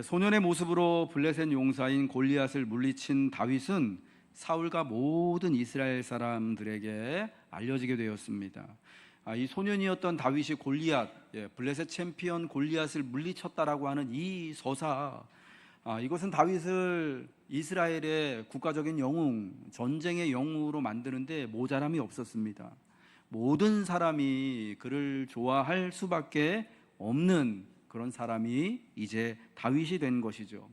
소년의 모습으로 블레셋 용사인 골리앗을 물리친 다윗은 사울과 모든 이스라엘 사람들에게 알려지게 되었습니다. 이 소년이었던 다윗이 골리앗, 블레셋 챔피언 골리앗을 물리쳤다라고 하는 이 서사, 이것은 다윗을 이스라엘의 국가적인 영웅, 전쟁의 영웅으로 만드는데 모자람이 없었습니다. 모든 사람이 그를 좋아할 수밖에 없는 그런 사람이 이제 다윗이 된 것이죠.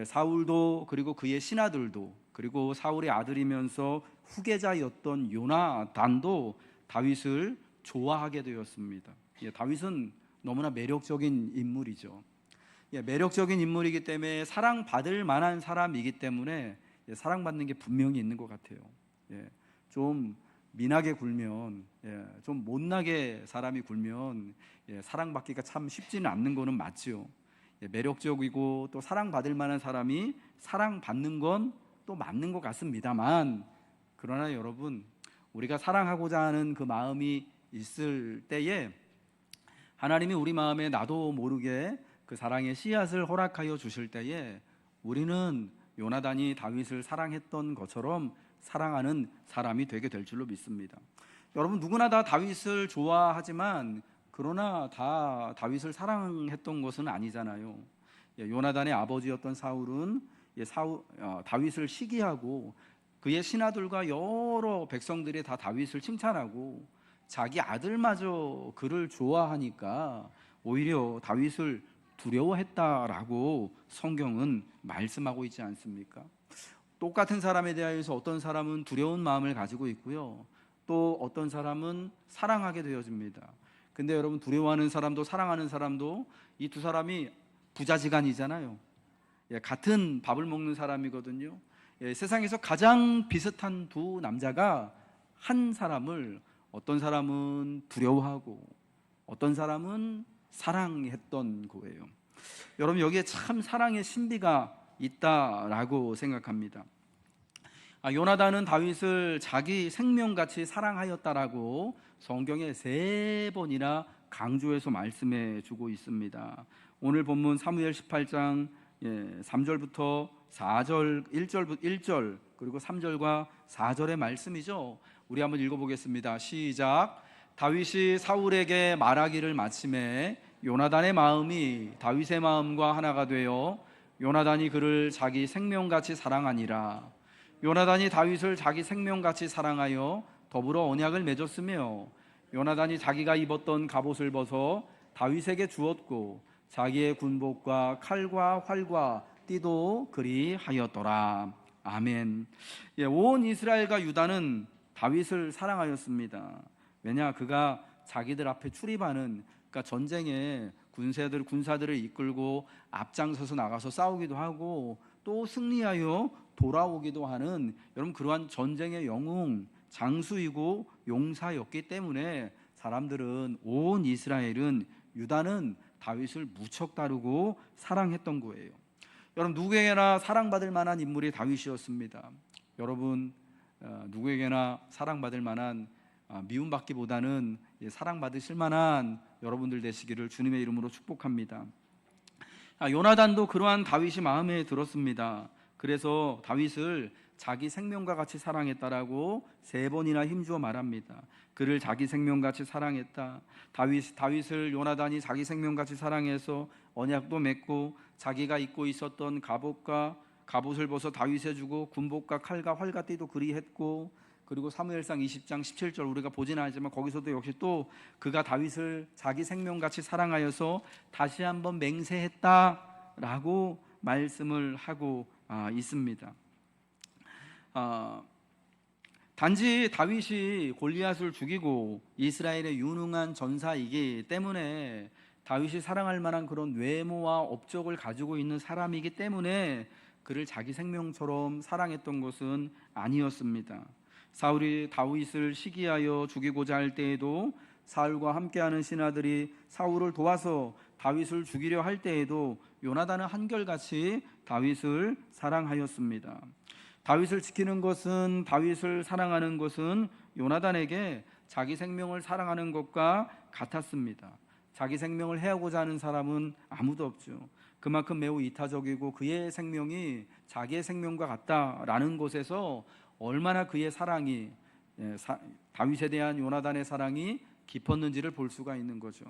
사울도 그리고 그의 신하들도 그리고 사울의 아들이면서 후계자였던 요나단도 다윗을 좋아하게 되었습니다. 다윗은 너무나 매력적인 인물이죠. 매력적인 인물이기 때문에 사랑받을 만한 사람이기 때문에 사랑받는 게 분명히 있는 것 같아요. 좀 민하게 굴면, 좀 못나게 사람이 굴면 사랑받기가 참 쉽지는 않는 거는 맞죠. 매력적이고 또 사랑받을 만한 사람이 사랑받는 건 또 맞는 것 같습니다만, 그러나 여러분, 우리가 사랑하고자 하는 그 마음이 있을 때에 하나님이 우리 마음에 나도 모르게 그 사랑의 씨앗을 허락하여 주실 때에 우리는 요나단이 다윗을 사랑했던 것처럼 사랑하는 사람이 되게 될 줄로 믿습니다. 여러분, 누구나 다 다윗을 좋아하지만 그러나 다 다윗을 사랑했던 것은 아니잖아요. 요나단의 아버지였던 사울은 다윗을 시기하고 그의 신하들과 여러 백성들이 다 다윗을 칭찬하고 자기 아들마저 그를 좋아하니까 오히려 다윗을 두려워했다라고 성경은 말씀하고 있지 않습니까? 똑같은 사람에 대하여서 어떤 사람은 두려운 마음을 가지고 있고요, 또 어떤 사람은 사랑하게 되어집니다. 근데 여러분, 두려워하는 사람도 사랑하는 사람도 이 두 사람이 부자지간이잖아요. 같은 밥을 먹는 사람이거든요. 세상에서 가장 비슷한 두 남자가 한 사람을 어떤 사람은 두려워하고 어떤 사람은 사랑했던 거예요. 여러분, 여기에 참 사랑의 신비가 있다라고 생각합니다. 요나단은 다윗을 자기 생명같이 사랑하였다라고 성경에 3번이나 강조해서 말씀해 주고 있습니다. 오늘 본문 사무엘 18장 3절부터 4절, 1절 그리고 3절과 4절의 말씀이죠. 우리 한번 읽어보겠습니다. 시작. 다윗이 사울에게 말하기를 마침에 요나단의 마음이 다윗의 마음과 하나가 되어 요나단이 그를 자기 생명같이 사랑하니라. 요나단이 다윗을 자기 생명같이 사랑하여 더불어 언약을 맺었으며 요나단이 자기가 입었던 갑옷을 벗어 다윗에게 주었고 자기의 군복과 칼과 활과 띠도 그리하였더라. 아멘. 온 이스라엘과 유다는 다윗을 사랑하였습니다. 왜냐, 그가 자기들 앞에 출입하는, 그러니까 전쟁에 군사들을 이끌고 앞장서서 나가서 싸우기도 하고 또 승리하여 돌아오기도 하는, 여러분, 그러한 전쟁의 영웅, 장수이고 용사였기 때문에 사람들은, 온 이스라엘은, 유다는 다윗을 무척 다루고 사랑했던 거예요. 여러분, 누구에게나 사랑받을 만한 인물이 다윗이었습니다. 여러분, 누구에게나 사랑받을 만한, 미움받기보다는 사랑받으실 만한 여러분들 되시기를 주님의 이름으로 축복합니다. 요나단도 그러한 다윗이 마음에 들었습니다. 그래서 다윗을 자기 생명과 같이 사랑했다라고 3번이나 힘주어 말합니다. 그를 자기 생명같이 사랑했다. 다윗을 요나단이 자기 생명같이 사랑해서 언약도 맺고 자기가 입고 있었던 갑옷을 벗어 다윗에 주고 군복과 칼과 활과 띠도 그리했고, 그리고 사무엘상 20장 17절 우리가 보지는 않지만 거기서도 역시 또 그가 다윗을 자기 생명같이 사랑하여서 다시 한번 맹세했다라고 말씀을 하고 있습니다. 단지 다윗이 골리앗을 죽이고 이스라엘의 유능한 전사이기 때문에, 다윗이 사랑할 만한 그런 외모와 업적을 가지고 있는 사람이기 때문에 그를 자기 생명처럼 사랑했던 것은 아니었습니다. 사울이 다윗을 시기하여 죽이고자 할 때에도, 사울과 함께하는 신하들이 사울을 도와서 다윗을 죽이려 할 때에도 요나단은 한결같이 다윗을 사랑하였습니다. 다윗을 지키는 것은, 다윗을 사랑하는 것은 요나단에게 자기 생명을 사랑하는 것과 같았습니다. 자기 생명을 해하고자 하는 사람은 아무도 없죠. 그만큼 매우 이타적이고 그의 생명이 자기의 생명과 같다라는 것에서 얼마나 그의 사랑이, 다윗에 대한 요나단의 사랑이 깊었는지를 볼 수가 있는 거죠.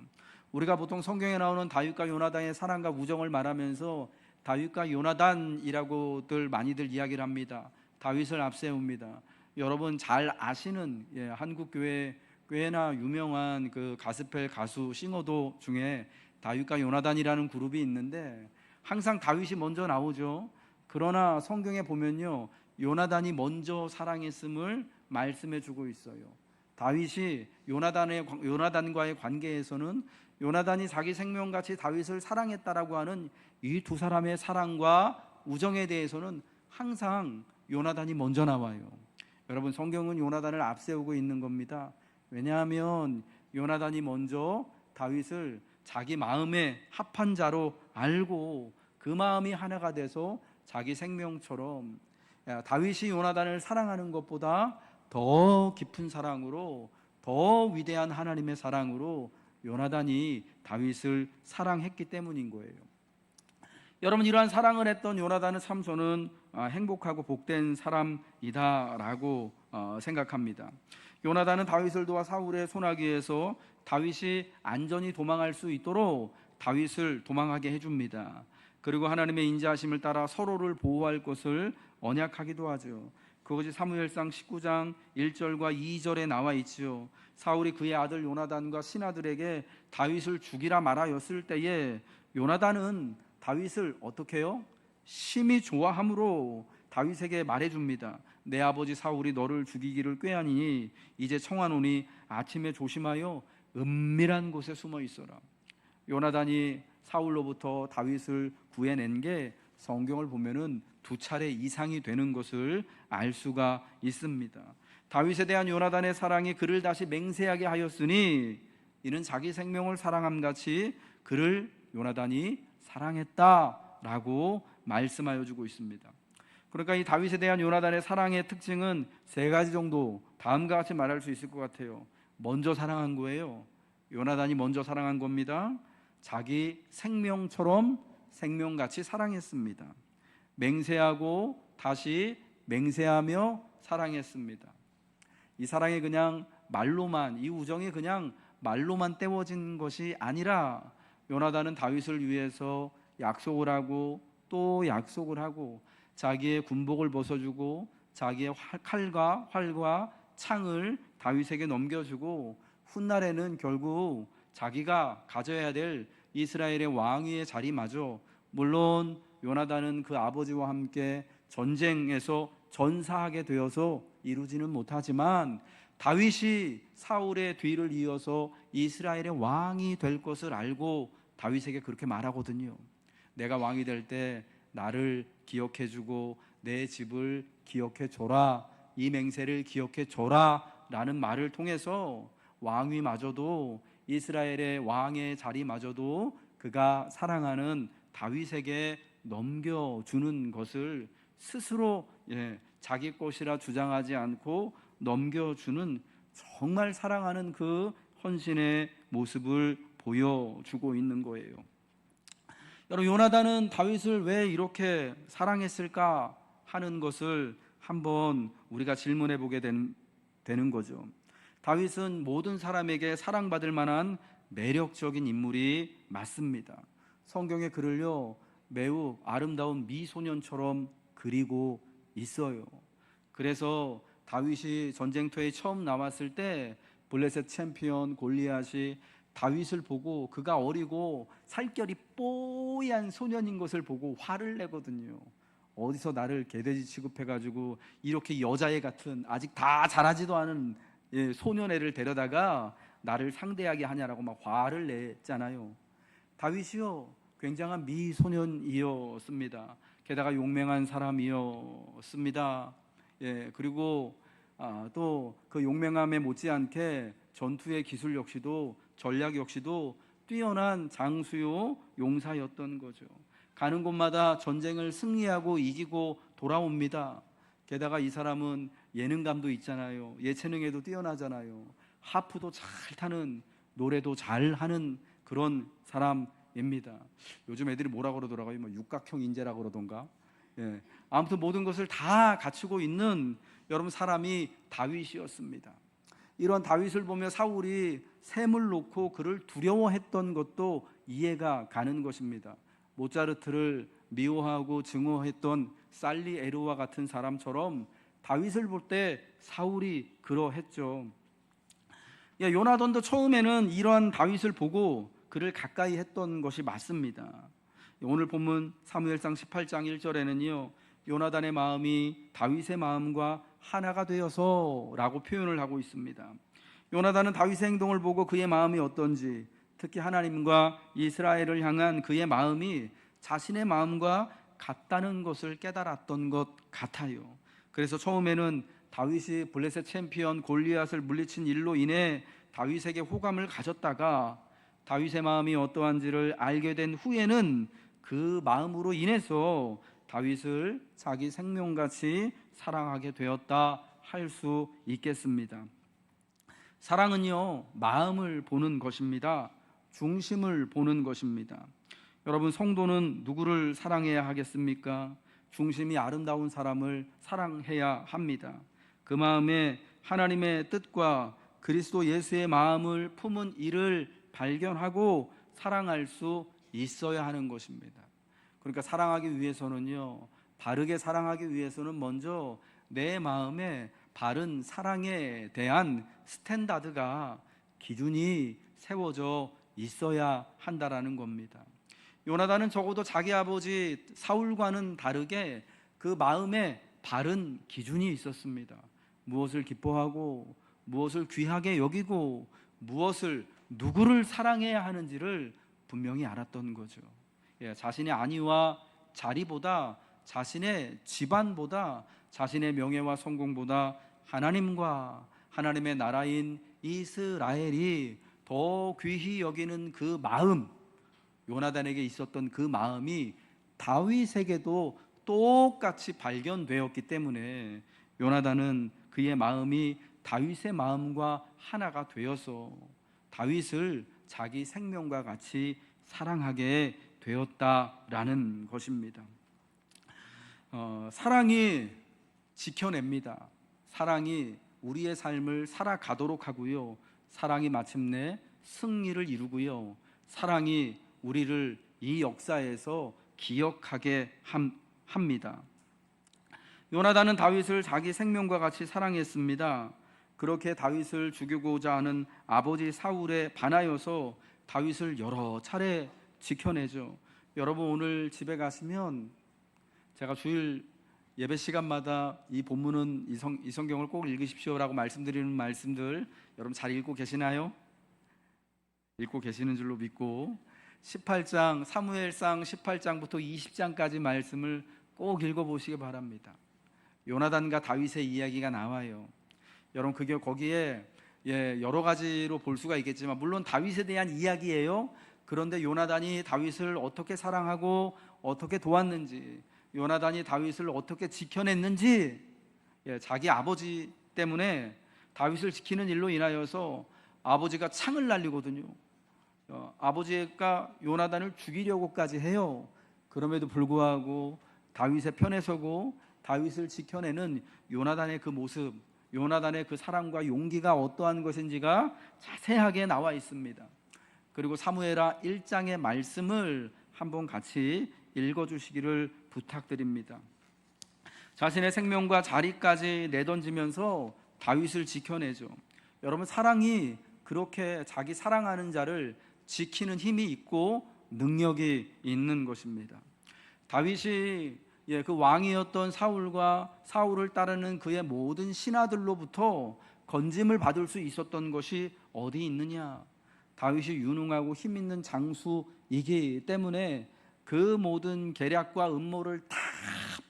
우리가 보통 성경에 나오는 다윗과 요나단의 사랑과 우정을 말하면서 다윗과 요나단이라고들 많이들 이야기를 합니다. 다윗을 앞세웁니다. 여러분 잘 아시는, 한국 교회 꽤나 유명한 그 가스펠 가수 싱어도 중에 다윗과 요나단이라는 그룹이 있는데 항상 다윗이 먼저 나오죠. 그러나 성경에 보면요, 요나단이 먼저 사랑했음을 말씀해 주고 있어요. 다윗이 요나단과의 관계에서는 요나단이 자기 생명같이 다윗을 사랑했다라고 하는 이 두 사람의 사랑과 우정에 대해서는 항상 요나단이 먼저 나와요. 여러분 성경은 요나단을 앞세우고 있는 겁니다. 왜냐하면 요나단이 먼저 다윗을 자기 마음에 합한 자로 알고 그 마음이 하나가 돼서 자기 생명처럼, 다윗이 요나단을 사랑하는 것보다 더 깊은 사랑으로, 더 위대한 하나님의 사랑으로 요나단이 다윗을 사랑했기 때문인 거예요. 여러분 이러한 사랑을 했던 요나단은 참 저는 행복하고 복된 사람이다라고 생각합니다. 요나단은 다윗을 도와 사울의 손아귀에서 다윗이 안전히 도망할 수 있도록 다윗을 도망하게 해줍니다. 그리고 하나님의 인자하심을 따라 서로를 보호할 것을 언약하기도 하죠. 그것이 사무엘상 19장 1절과 2절에 나와 있지요. 사울이 그의 아들 요나단과 신하들에게 다윗을 죽이라 말하였을 때에 요나단은 다윗을 어떻게 해요? 심히 좋아함으로 다윗에게 말해줍니다. 내 아버지 사울이 너를 죽이기를 꾀하니 이제 청하노니 아침에 조심하여 은밀한 곳에 숨어 있어라. 요나단이 사울로부터 다윗을 구해낸 게 성경을 보면은 두 차례 이상이 되는 것을 알 수가 있습니다. 다윗에 대한 요나단의 사랑이 그를 다시 맹세하게 하였으니 이는 자기 생명을 사랑함 같이 그를 요나단이 사랑했다라고 말씀하여 주고 있습니다. 그러니까 이 다윗에 대한 요나단의 사랑의 특징은 세 가지 정도 다음과 같이 말할 수 있을 것 같아요. 먼저 사랑한 거예요. 요나단이 먼저 사랑한 겁니다. 자기 생명처럼 생명같이 사랑했습니다. 맹세하고 다시 맹세하며 사랑했습니다. 이 사랑이 그냥 말로만, 이 우정이 그냥 말로만 때워진 것이 아니라 요나단은 다윗을 위해서 약속을 하고 또 약속을 하고 자기의 군복을 벗어주고 자기의 칼과 활과 창을 다윗에게 넘겨주고 훗날에는 결국 자기가 가져야 될 이스라엘의 왕위의 자리마저, 물론 요나단은 그 아버지와 함께 전쟁에서 전사하게 되어서 이루지는 못하지만 다윗이 사울의 뒤를 이어서 이스라엘의 왕이 될 것을 알고 다윗에게 그렇게 말하거든요. 내가 왕이 될 때 나를 기억해주고 내 집을 기억해줘라, 이 맹세를 기억해줘라 라는 말을 통해서 왕위마저도, 이스라엘의 왕의 자리마저도 그가 사랑하는 다윗에게 넘겨주는 것을 스스로 자기 것이라 주장하지 않고 넘겨주는, 정말 사랑하는 그 헌신의 모습을 보여주고 있는 거예요. 여러분 요나단은 다윗을 왜 이렇게 사랑했을까 하는 것을 한번 우리가 질문해 보게 되는 거죠. 다윗은 모든 사람에게 사랑받을 만한 매력적인 인물이 맞습니다. 성경의 그를요 매우 아름다운 미소년처럼 그리고 있어요. 그래서 다윗이 전쟁터에 처음 나왔을 때 블레셋 챔피언 골리앗이 다윗을 보고 그가 어리고 살결이 뽀얀 소년인 것을 보고 화를 내거든요. 어디서 나를 개돼지 취급해가지고 이렇게 여자애 같은 아직 다 자라지도 않은 소년애를 데려다가 나를 상대하게 하냐라고 막 화를 냈잖아요. 다윗이요 굉장한 미소년이었습니다. 게다가 용맹한 사람이었습니다. 그리고 또 그 용맹함에 못지않게 전투의 기술 역시도, 전략 역시도 뛰어난 장수요 용사였던 거죠. 가는 곳마다 전쟁을 승리하고 이기고 돌아옵니다. 게다가 이 사람은 예능감도 있잖아요. 예체능에도 뛰어나잖아요. 하프도 잘 타는, 노래도 잘하는 그런 사람이었습니다. 인자입니다. 요즘 애들이 뭐라 그러더라고요? 뭐 육각형 인재라고 그러던가. 예. 아무튼 모든 것을 다 갖추고 있는 여러분 사람이 다윗이었습니다. 이런 다윗을 보며 사울이 샘을 놓고 그를 두려워했던 것도 이해가 가는 것입니다. 모차르트를 미워하고 증오했던 살리 에르와 같은 사람처럼 다윗을 볼 때 사울이 그러했죠. 요나단도 처음에는 이러한 다윗을 보고 그를 가까이 했던 것이 맞습니다. 오늘 본문 사무엘상 18장 1절에는요, 요나단의 마음이 다윗의 마음과 하나가 되어서 라고 표현을 하고 있습니다. 요나단은 다윗의 행동을 보고 그의 마음이 어떤지, 특히 하나님과 이스라엘을 향한 그의 마음이 자신의 마음과 같다는 것을 깨달았던 것 같아요. 그래서 처음에는 다윗이 블레셋 챔피언 골리앗을 물리친 일로 인해 다윗에게 호감을 가졌다가 다윗의 마음이 어떠한지를 알게 된 후에는 그 마음으로 인해서 다윗을 자기 생명같이 사랑하게 되었다 할 수 있겠습니다. 사랑은요, 마음을 보는 것입니다. 중심을 보는 것입니다. 여러분, 성도는 누구를 사랑해야 하겠습니까? 중심이 아름다운 사람을 사랑해야 합니다. 그 마음에 하나님의 뜻과 그리스도 예수의 마음을 품은 이를 발견하고 사랑할 수 있어야 하는 것입니다. 그러니까 사랑하기 위해서는요, 바르게 사랑하기 위해서는 먼저 내 마음에 바른 사랑에 대한 스탠다드가, 기준이 세워져 있어야 한다라는 겁니다. 요나단은 적어도 자기 아버지 사울과는 다르게 그 마음에 바른 기준이 있었습니다. 무엇을 기뻐하고 무엇을 귀하게 여기고 무엇을, 누구를 사랑해야 하는지를 분명히 알았던 거죠. 자신의 안위와 자리보다, 자신의 집안보다, 자신의 명예와 성공보다 하나님과 하나님의 나라인 이스라엘이 더 귀히 여기는 그 마음, 요나단에게 있었던 그 마음이 다윗에게도 똑같이 발견되었기 때문에 요나단은 그의 마음이 다윗의 마음과 하나가 되어서 다윗을 자기 생명과 같이 사랑하게 되었다라는 것입니다. 사랑이 지켜냅니다. 사랑이 우리의 삶을 살아가도록 하고요, 사랑이 마침내 승리를 이루고요, 사랑이 우리를 이 역사에서 기억하게 합니다. 요나단은 다윗을 자기 생명과 같이 사랑했습니다. 그렇게 다윗을 죽이고자 하는 아버지 사울에 반하여서 다윗을 여러 차례 지켜내죠. 여러분, 오늘 집에 가시면 제가 주일 예배 시간마다 이 본문은 이 성경을 꼭 읽으십시오라고 말씀드리는 말씀들 여러분 잘 읽고 계시나요? 읽고 계시는 줄로 믿고 18장, 사무엘상 18장부터 20장까지 말씀을 꼭 읽어보시기 바랍니다. 요나단과 다윗의 이야기가 나와요. 여러분, 그게 거기에 여러 가지로 볼 수가 있겠지만 물론 다윗에 대한 이야기예요. 그런데 요나단이 다윗을 어떻게 사랑하고 어떻게 도왔는지, 요나단이 다윗을 어떻게 지켜냈는지, 자기 아버지 때문에 다윗을 지키는 일로 인하여서 아버지가 창을 날리거든요. 아버지가 요나단을 죽이려고까지 해요. 그럼에도 불구하고 다윗의 편에 서고 다윗을 지켜내는 요나단의 그 모습, 요나단의 그 사랑과 용기가 어떠한 것인지가 자세하게 나와 있습니다. 그리고 사무엘하 1장의 말씀을 한번 같이 읽어주시기를 부탁드립니다. 자신의 생명과 자리까지 내던지면서 다윗을 지켜내죠. 여러분, 사랑이 그렇게 자기 사랑하는 자를 지키는 힘이 있고 능력이 있는 것입니다. 다윗이 그 왕이었던 사울과 사울을 따르는 그의 모든 신하들로부터 건짐을 받을 수 있었던 것이 어디 있느냐? 다윗이 유능하고 힘 있는 장수이기 때문에 그 모든 계략과 음모를 다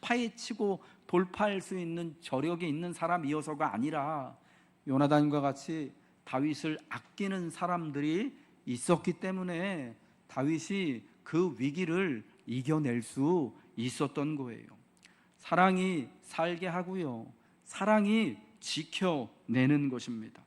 파헤치고 돌파할 수 있는 저력이 있는 사람이어서가 아니라 요나단과 같이 다윗을 아끼는 사람들이 있었기 때문에 다윗이 그 위기를 이겨낼 수 있었던 거예요. 사랑이 살게 하고요, 사랑이 지켜내는 것입니다.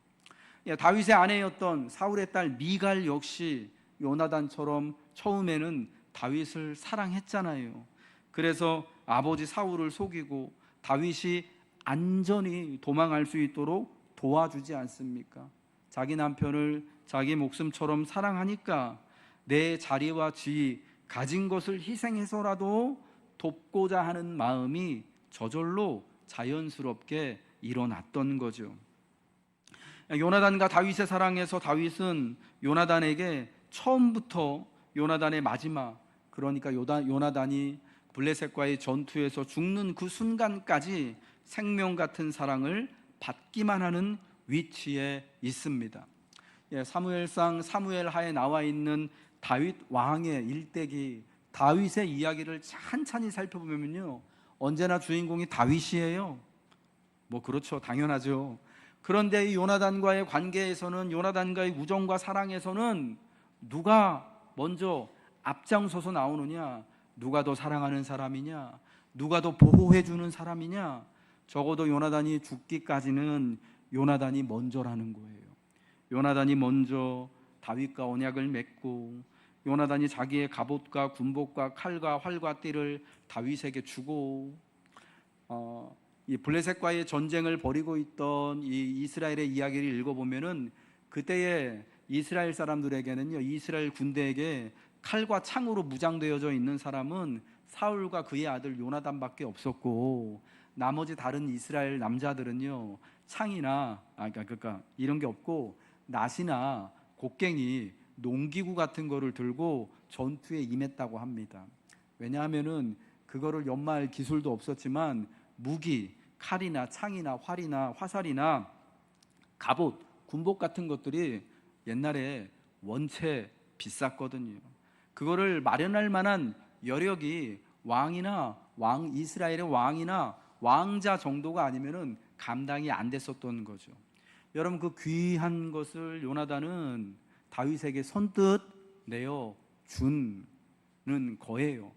다윗의 아내였던 사울의 딸 미갈 역시 요나단처럼 처음에는 다윗을 사랑했잖아요. 그래서 아버지 사울을 속이고 다윗이 안전히 도망할 수 있도록 도와주지 않습니까? 자기 남편을 자기 목숨처럼 사랑하니까 내 자리와 지위, 가진 것을 희생해서라도 돕고자 하는 마음이 저절로 자연스럽게 일어났던 거죠. 요나단과 다윗의 사랑에서 다윗은 요나단에게 처음부터 요나단의 마지막, 그러니까 요나단이 블레셋과의 전투에서 죽는 그 순간까지 생명 같은 사랑을 받기만 하는 위치에 있습니다. 사무엘상 사무엘하에 나와 있는 다윗 왕의 일대기, 다윗의 이야기를 찬찬히 살펴보면요, 언제나 주인공이 다윗이에요. 뭐 그렇죠, 당연하죠. 그런데 이 요나단과의 관계에서는, 요나단과의 우정과 사랑에서는 누가 먼저 앞장서서 나오느냐, 누가 더 사랑하는 사람이냐, 누가 더 보호해 주는 사람이냐, 적어도 요나단이 죽기까지는 요나단이 먼저라는 거예요. 요나단이 먼저 다윗과 언약을 맺고, 요나단이 자기의 갑옷과 군복과 칼과 활과 띠를 다윗에게 주고, 이 블레셋과의 전쟁을 벌이고 있던 이 이스라엘의 이야기를 읽어보면은 그때의 이스라엘 사람들에게는요, 이스라엘 군대에게 칼과 창으로 무장되어져 있는 사람은 사울과 그의 아들 요나단밖에 없었고, 나머지 다른 이스라엘 남자들은요, 창이나 그러니까 이런 게 없고 낫이나 곡괭이, 농기구 같은 거를 들고 전투에 임했다고 합니다. 왜냐하면은 그거를 연마할 기술도 없었지만 무기, 칼이나 창이나 활이나 화살이나 갑옷, 군복 같은 것들이 옛날에 원체 비쌌거든요. 그거를 마련할 만한 여력이 이스라엘의 왕이나 왕자 정도가 아니면은 감당이 안 됐었던 거죠. 여러분, 그 귀한 것을 요나단은 다윗에게 선뜻 내어 주는 거예요.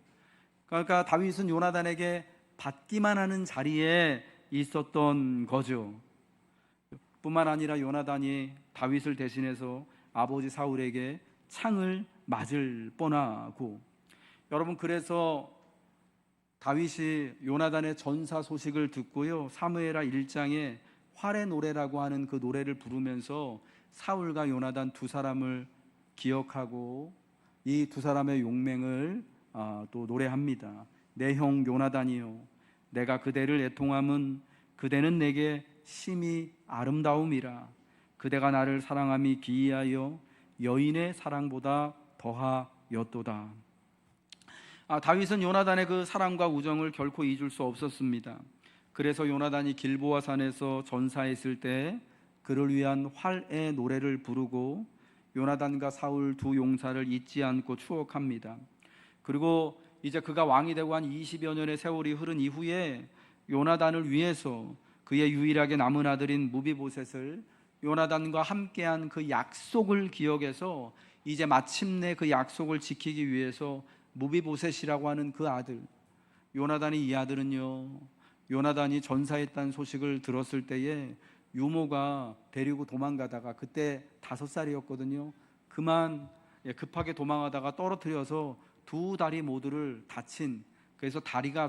그러니까 다윗은 요나단에게 받기만 하는 자리에 있었던 거죠. 뿐만 아니라 요나단이 다윗을 대신해서 아버지 사울에게 창을 맞을 뻔하고, 여러분, 그래서 다윗이 요나단의 전사 소식을 듣고요, 사무엘하 1장에 활의 노래라고 하는 그 노래를 부르면서 사울과 요나단 두 사람을 기억하고 이 두 사람의 용맹을 또 노래합니다. 내 형 요나단이요, 내가 그대를 애통함은 그대는 내게 심히 아름다움이라. 그대가 나를 사랑함이 기이하여 여인의 사랑보다 더하였도다. 다윗은 요나단의 그 사랑과 우정을 결코 잊을 수 없었습니다. 그래서 요나단이 길보아 산에서 전사했을 때 그를 위한 활의 노래를 부르고 요나단과 사울 두 용사를 잊지 않고 추억합니다. 그리고 이제 그가 왕이 되고 한 20여 년의 세월이 흐른 이후에 요나단을 위해서 그의 유일하게 남은 아들인 무비보셋을, 요나단과 함께한 그 약속을 기억해서 이제 마침내 그 약속을 지키기 위해서 무비보셋이라고 하는 그 아들, 요나단이, 이 아들은요, 요나단이 전사했다는 소식을 들었을 때에 유모가 데리고 도망가다가, 그때 5살이었거든요. 급하게 도망하다가 떨어뜨려서 두 다리 모두를 다친, 그래서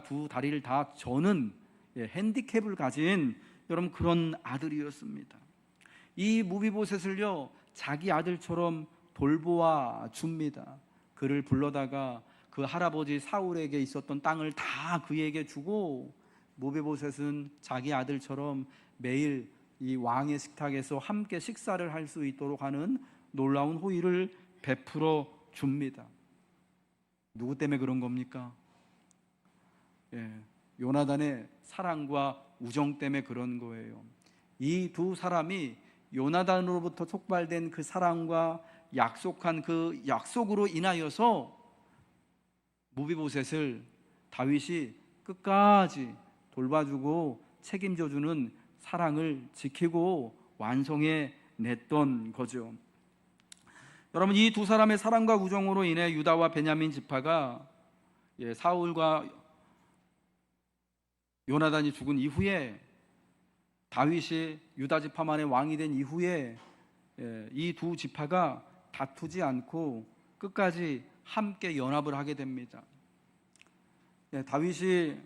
두 다리를 다 저는 핸디캡을 가진 여러분 그런 아들이었습니다. 이 무비보셋을요, 자기 아들처럼 돌보아 줍니다. 그를 불러다가 그 할아버지 사울에게 있었던 땅을 다 그에게 주고, 무비보셋은 자기 아들처럼 매일 이 왕의 식탁에서 함께 식사를 할 수 있도록 하는 놀라운 호의를 베풀어 줍니다. 누구 때문에 그런 겁니까? 요나단의 사랑과 우정 때문에 그런 거예요. 이 두 사람이 요나단으로부터 촉발된 그 사랑과 약속한 그 약속으로 인하여서 무비보셋을 다윗이 끝까지 돌봐주고 책임져주는 사랑을 지키고 완성해 냈던 거죠. 여러분, 이 두 사람의 사랑과 우정으로 인해 유다와 베냐민 지파가 사울과 요나단이 죽은 이후에, 다윗이 유다 지파만의 왕이 된 이후에 이 두 지파가 다투지 않고 끝까지 함께 연합을 하게 됩니다. 다윗이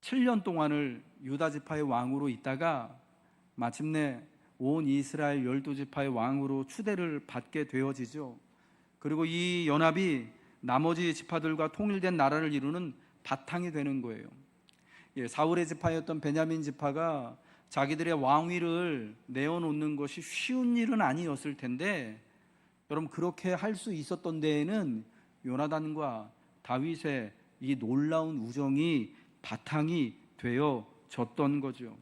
7년 동안을 유다 지파의 왕으로 있다가 마침내 온 이스라엘 12지파의 왕으로 추대를 받게 되어지죠. 그리고 이 연합이 나머지 지파들과 통일된 나라를 이루는 바탕이 되는 거예요. 사울의 지파였던 베냐민 지파가 자기들의 왕위를 내어놓는 것이 쉬운 일은 아니었을 텐데, 여러분 그렇게 할 수 있었던 데에는 요나단과 다윗의 이 놀라운 우정이 바탕이 되어졌던 거죠.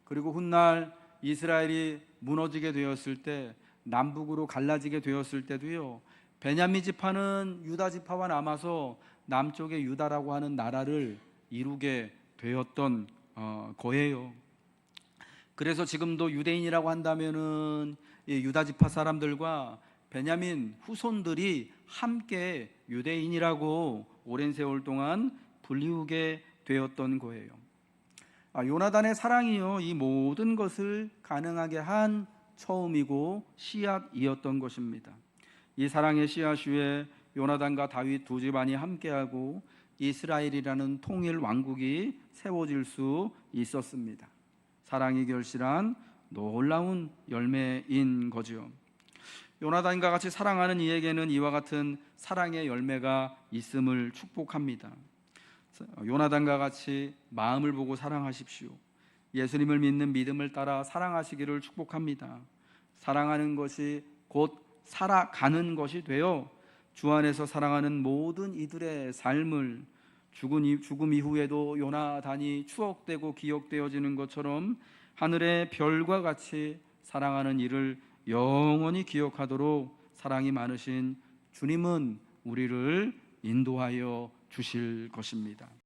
그리고 훗날 이스라엘이 무너지게 되었을 때, 남북으로 갈라지게 되었을 때도요, 베냐민 지파는 유다 지파와 남아서 남쪽의 유다라고 하는 나라를 이루게 되었던 거예요. 그래서 지금도 유대인이라고 한다면은 유다 지파 사람들과 베냐민 후손들이 함께 유대인이라고 오랜 세월 동안 불리우게 되었던 거예요. 요나단의 사랑이요, 이 모든 것을 가능하게 한 처음이고 씨앗이었던 것입니다. 이 사랑의 씨앗 위에 요나단과 다윗 두 집안이 함께하고 이스라엘이라는 통일 왕국이 세워질 수 있었습니다. 사랑이 결실한 놀라운 열매인 거죠. 요나단과 같이 사랑하는 이에게는 이와 같은 사랑의 열매가 있음을 축복합니다. 요나단과 같이 마음을 보고 사랑하십시오. 예수님을 믿는 믿음을 따라 사랑하시기를 축복합니다. 사랑하는 것이 곧 살아가는 것이 되어 주 안에서 사랑하는 모든 이들의 삶을 죽음 이후에도 요나단이 추억되고 기억되어지는 것처럼 하늘의 별과 같이 사랑하는 이를 영원히 기억하도록 사랑이 많으신 주님은 우리를 인도하여 주실 것입니다.